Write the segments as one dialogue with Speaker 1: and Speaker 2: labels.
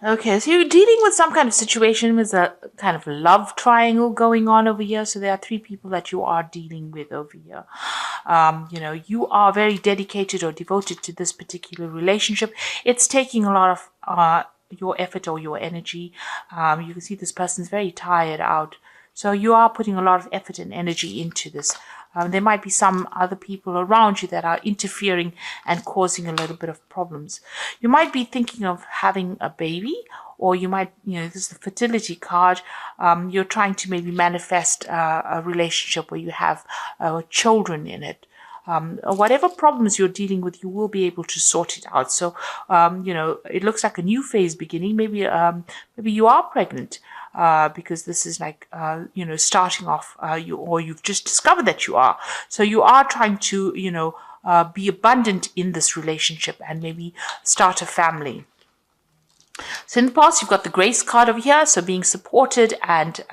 Speaker 1: Okay, so you're dealing with some kind of situation with a kind of love triangle going on over here. So there are three people that you are dealing with over here. You are very dedicated or devoted to this particular relationship. It's taking a lot of your effort or your energy. You can see this person's very tired out. So you are putting a lot of effort and energy into this. There might be some other people around you that are interfering and causing a little bit of problems. You might be thinking of having a baby, or you might, this is the fertility card. You're trying to maybe manifest a relationship where you have children in it. Whatever problems you're dealing with, you will be able to sort it out. So, it looks like a new phase beginning. Maybe you are pregnant. Because this is like, starting off, you've just discovered that you are. So you are trying to, be abundant in this relationship and maybe start a family. So in the past, you've got the grace card over here. So being supported and,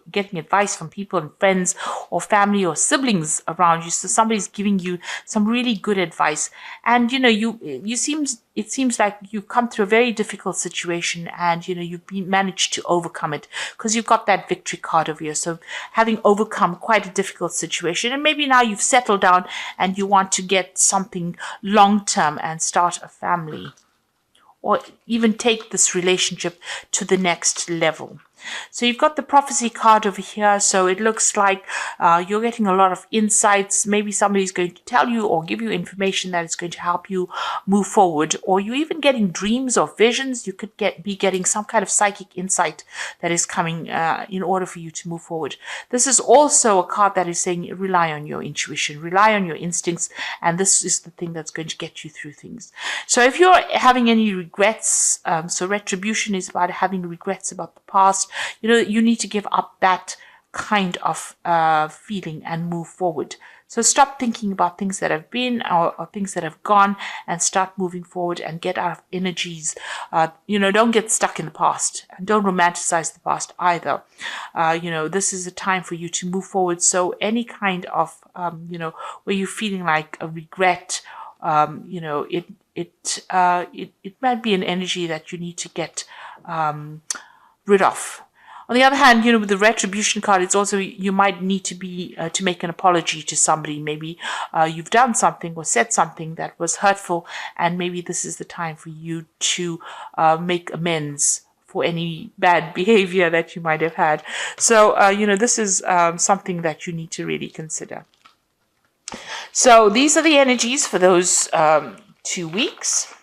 Speaker 1: getting advice from people and friends or family or siblings around you. So somebody's giving you some really good advice. And, it seems like you've come through a very difficult situation and, you've managed to overcome it because you've got that victory card over here. So having overcome quite a difficult situation, and maybe now you've settled down and you want to get something long term and start a family, or even take this relationship to the next level. So you've got the prophecy card over here. So it looks like you're getting a lot of insights. Maybe somebody's going to tell you or give you information that is going to help you move forward. Or you're even getting dreams or visions. You could be getting some kind of psychic insight that is coming in order for you to move forward. This is also a card that is saying rely on your intuition, rely on your instincts. And this is the thing that's going to get you through things. So if you're having any regrets, so retribution is about having regrets about the past. You need to give up that kind of feeling and move forward. So stop thinking about things that have been or things that have gone and start moving forward and get out of energies. Don't get stuck in the past and don't romanticize the past either. This is a time for you to move forward. So any kind of, where you're feeling like a regret, it might be an energy that you need to get rid of. On the other hand, with the retribution card, it's also you might need to be to make an apology to somebody. Maybe you've done something or said something that was hurtful, and maybe this is the time for you to make amends for any bad behavior that you might have had. So, this is something that you need to really consider. So these are the energies for those 2 weeks.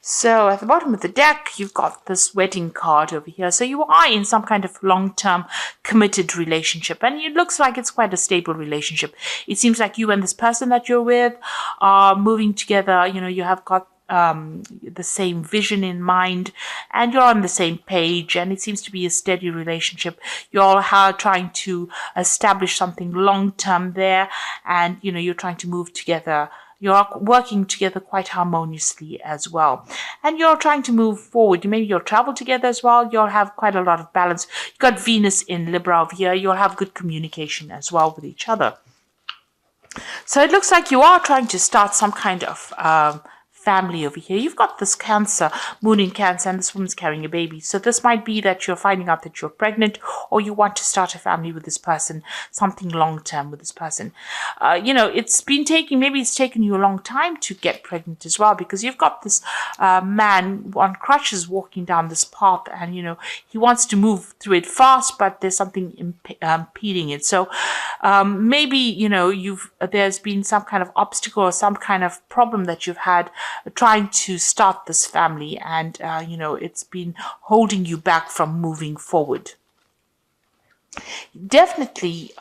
Speaker 1: So at the bottom of the deck, you've got this wedding card over here. So you are in some kind of long-term committed relationship. And it looks like it's quite a stable relationship. It seems like you and this person that you're with are moving together. You have got the same vision in mind and you're on the same page, and it seems to be a steady relationship. You're all trying to establish something long-term there, and you're trying to move together. You're working together quite harmoniously as well. And you're trying to move forward. Maybe you'll travel together as well. You'll have quite a lot of balance. You've got Venus in Libra over here. You'll have good communication as well with each other. So it looks like you are trying to start some kind of family over here. You've got this Cancer, moon in Cancer, and this woman's carrying a baby. So this might be that you're finding out that you're pregnant, or you want to start a family with this person, something long-term with this person. Maybe it's taken you a long time to get pregnant as well, because you've got this man on crutches walking down this path, and, he wants to move through it fast, but there's something impeding it. So maybe, there's been some kind of obstacle or some kind of problem that you've had trying to start this family, and it's been holding you back from moving forward. Definitely,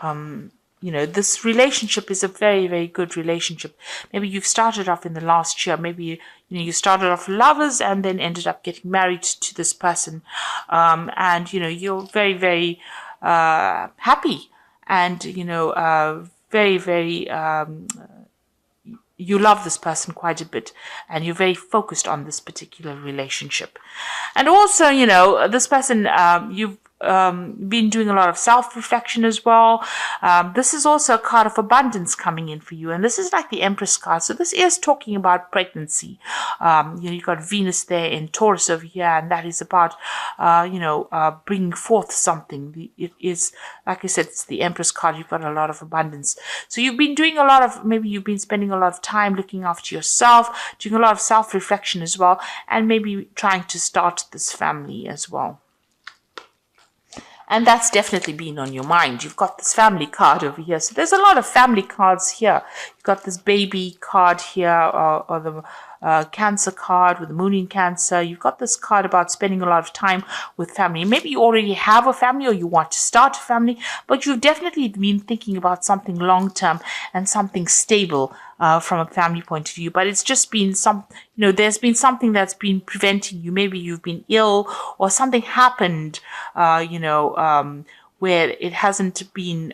Speaker 1: this relationship is a very, very good relationship. Maybe you've started off in the last year. Maybe you started off lovers and then ended up getting married to this person, and you're very, very happy, and very, very you love this person quite a bit, and you're very focused on this particular relationship. And also, this person, you've been doing a lot of self-reflection as well. This is also a card of abundance coming in for you, and this is like the Empress card. So this is talking about pregnancy. You've got Venus there in Taurus over here, and that is about bringing forth something. It is, like I said, it's the Empress card. You've got a lot of abundance. So you've been doing maybe you've been spending a lot of time looking after yourself, doing a lot of self-reflection as well, and maybe trying to start this family as well. And that's definitely been on your mind. You've got this family card over here. So there's a lot of family cards here. You've got this baby card here, or the Cancer card with the moon in Cancer. You've got this card about spending a lot of time with family. Maybe you already have a family or you want to start a family, but you've definitely been thinking about something long-term and something stable from a family point of view. But it's just been there's been something that's been preventing you. Maybe you've been ill or something happened, where it hasn't been,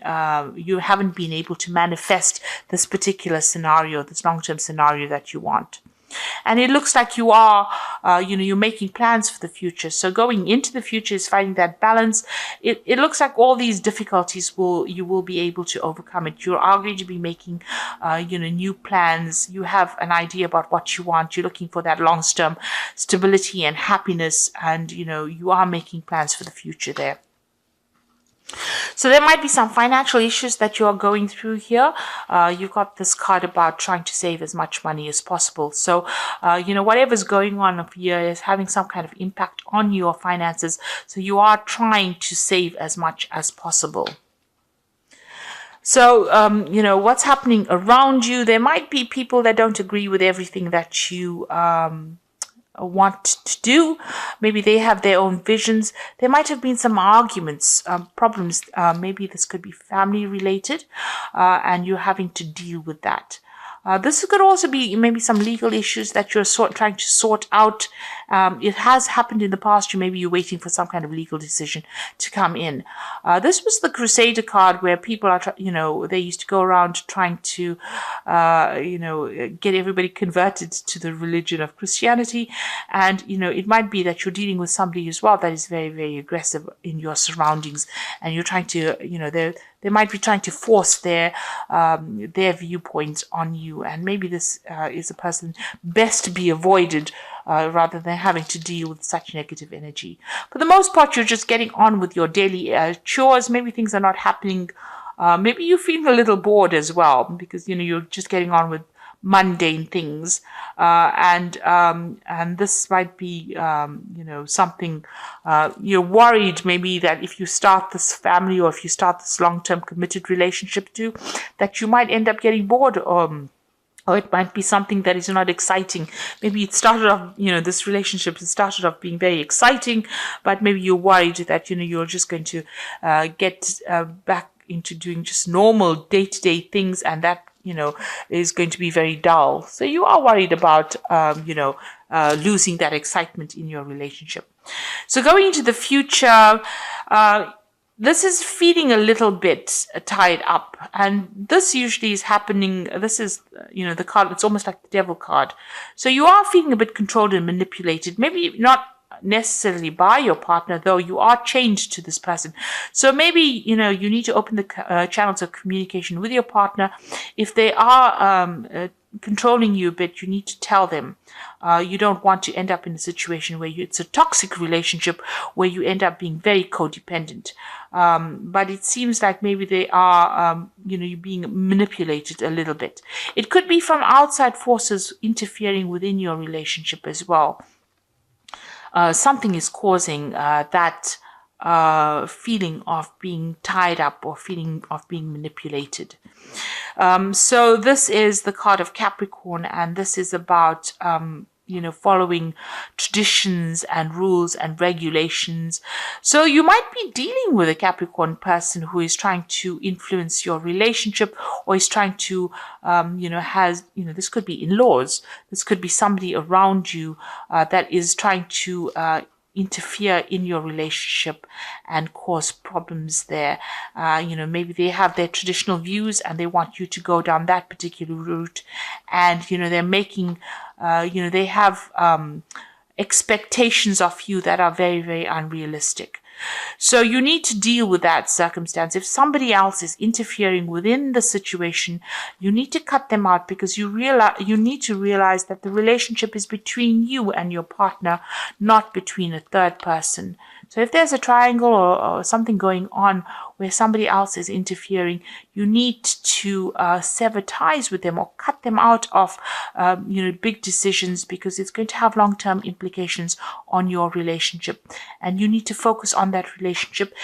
Speaker 1: you haven't been able to manifest this particular scenario, this long-term scenario that you want. And it looks like you are, you're making plans for the future. So going into the future is finding that balance. It looks like all these difficulties you will be able to overcome it. You are going to be making, new plans. You have an idea about what you want. You're looking for that long-term stability and happiness. And, you are making plans for the future there. So there might be some financial issues that you are going through here. You've got this card about trying to save as much money as possible. So, whatever's going on up here is having some kind of impact on your finances. So you are trying to save as much as possible. So, what's happening around you, there might be people that don't agree with everything that you want to do. Maybe they have their own visions. There might have been some arguments, problems. Maybe this could be family related, and you're having to deal with that. This could also be maybe some legal issues that you're trying to sort out. It has happened in the past. Maybe you're waiting for some kind of legal decision to come in. This was the Crusader card where people are, they used to go around trying to, get everybody converted to the religion of Christianity. And, it might be that you're dealing with somebody as well that is very, very aggressive in your surroundings. And you're trying to, they might be trying to force their viewpoints on you, and maybe this is a person best to be avoided rather than having to deal with such negative energy. For the most part, you're just getting on with your daily chores. Maybe things are not happening. Maybe you're feeling a little bored as well because you're just getting on with mundane things, and this might be something you're worried maybe that if you start this family or if you start this long-term committed relationship too, that you might end up getting bored, or it might be something that is not exciting. Maybe it started off, this relationship started off being very exciting, but maybe you're worried that you're just going to get back into doing just normal day-to-day things, and that is going to be very dull. So you are worried about, losing that excitement in your relationship. So going into the future, this is feeling a little bit tied up. And this usually is happening. This is, the card, it's almost like the Devil card. So you are feeling a bit controlled and manipulated. Maybe not necessarily by your partner, though you are chained to this person. So maybe, you need to open the channels of communication with your partner. If they are controlling you a bit, you need to tell them. You don't want to end up in a situation where it's a toxic relationship where you end up being very codependent. But it seems like maybe they are, you're being manipulated a little bit. It could be from outside forces interfering within your relationship as well. Something is causing that feeling of being tied up or feeling of being manipulated. So this is the card of Capricorn, and this is about, following traditions and rules and regulations. So you might be dealing with a Capricorn person who is trying to influence your relationship, or is trying to, this could be in-laws. This could be somebody around you that is trying to interfere in your relationship and cause problems there. Maybe they have their traditional views and they want you to go down that particular route, and they're making they have expectations of you that are very, very unrealistic. So you need to deal with that circumstance. If somebody else is interfering within the situation, you need to cut them out, because you need to realize that the relationship is between you and your partner, not between a third person. So if there's a triangle or something going on where somebody else is interfering, you need to sever ties with them or cut them out of big decisions, because it's going to have long-term implications on your relationship. And you need to focus on that relationship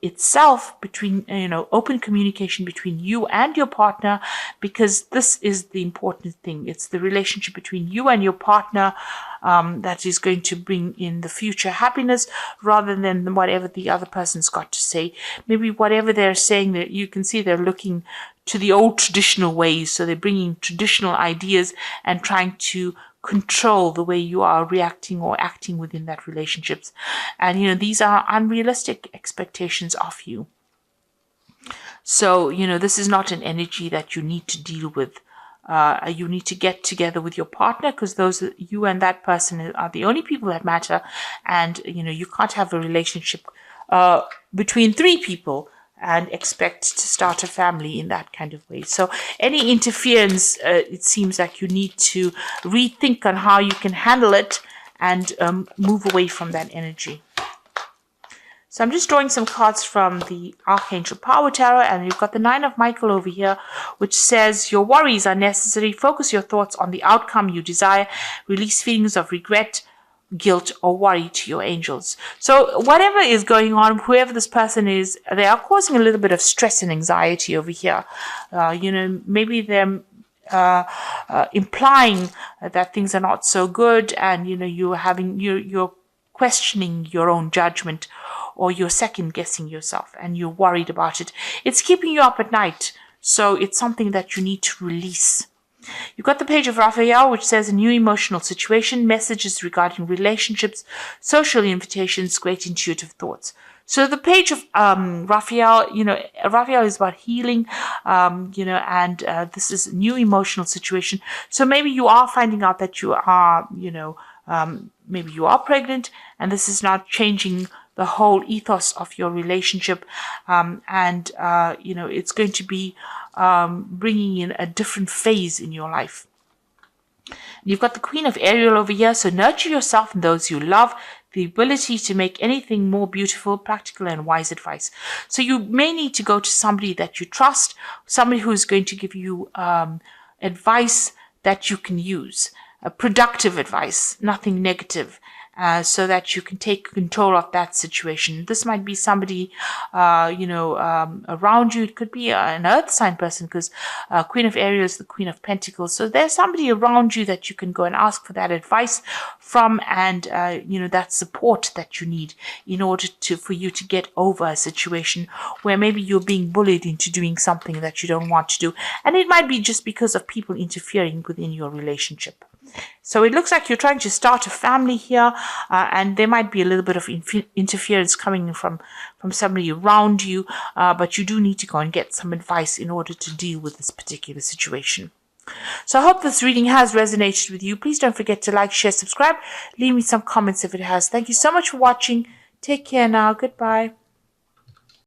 Speaker 1: itself, between open communication between you and your partner, because this is the important thing. It's the relationship between you and your partner that is going to bring in the future happiness, rather than whatever the other person's got to say. Maybe whatever they're saying, that you can see they're looking to the old traditional ways, so they're bringing traditional ideas and trying to control the way you are reacting or acting within that relationships. And these are unrealistic expectations of you. So this is not an energy that you need to deal with. You need to get together with your partner, because you and that person are the only people that matter. And you can't have a relationship between three people and expect to start a family in that kind of way. So any interference, it seems like you need to rethink on how you can handle it and move away from that energy. So I'm just drawing some cards from the Archangel Power Tarot, and you've got the Nine of Michael over here, which says your worries are necessary. Focus your thoughts on the outcome you desire. Release feelings of regret, guilt, or worry to your angels. So whatever is going on, whoever this person is, they are causing a little bit of stress and anxiety over here. Maybe they're implying that things are not so good, and you're questioning your own judgment, or you're second guessing yourself and you're worried about it. It's keeping you up at night. So it's something that you need to release. You've got the Page of Raphael, which says a new emotional situation, messages regarding relationships, social invitations, great intuitive thoughts. So the Page of Raphael, Raphael is about healing, and this is a new emotional situation. So maybe you are finding out that you are, maybe you are pregnant, and this is not changing the whole ethos of your relationship, it's going to be bringing in a different phase in your life. You've got the Queen of Ariel over here, so nurture yourself and those you love, the ability to make anything more beautiful, practical, and wise advice. So you may need to go to somebody that you trust, somebody who's going to give you advice that you can use, productive advice, nothing negative. So that you can take control of that situation. This might be somebody, around you. It could be an earth sign person, because Queen of Ariel is the Queen of Pentacles. So there's somebody around you that you can go and ask for that advice from, and that support that you need in order for you to get over a situation where maybe you're being bullied into doing something that you don't want to do, and it might be just because of people interfering within your relationship. So it looks like you're trying to start a family here, and there might be a little bit of interference coming from somebody around you, but you do need to go and get some advice in order to deal with this particular situation. So I hope this reading has resonated with you. Please don't forget to like, share, subscribe. Leave me some comments if it has. Thank you so much for watching. Take care now. Goodbye.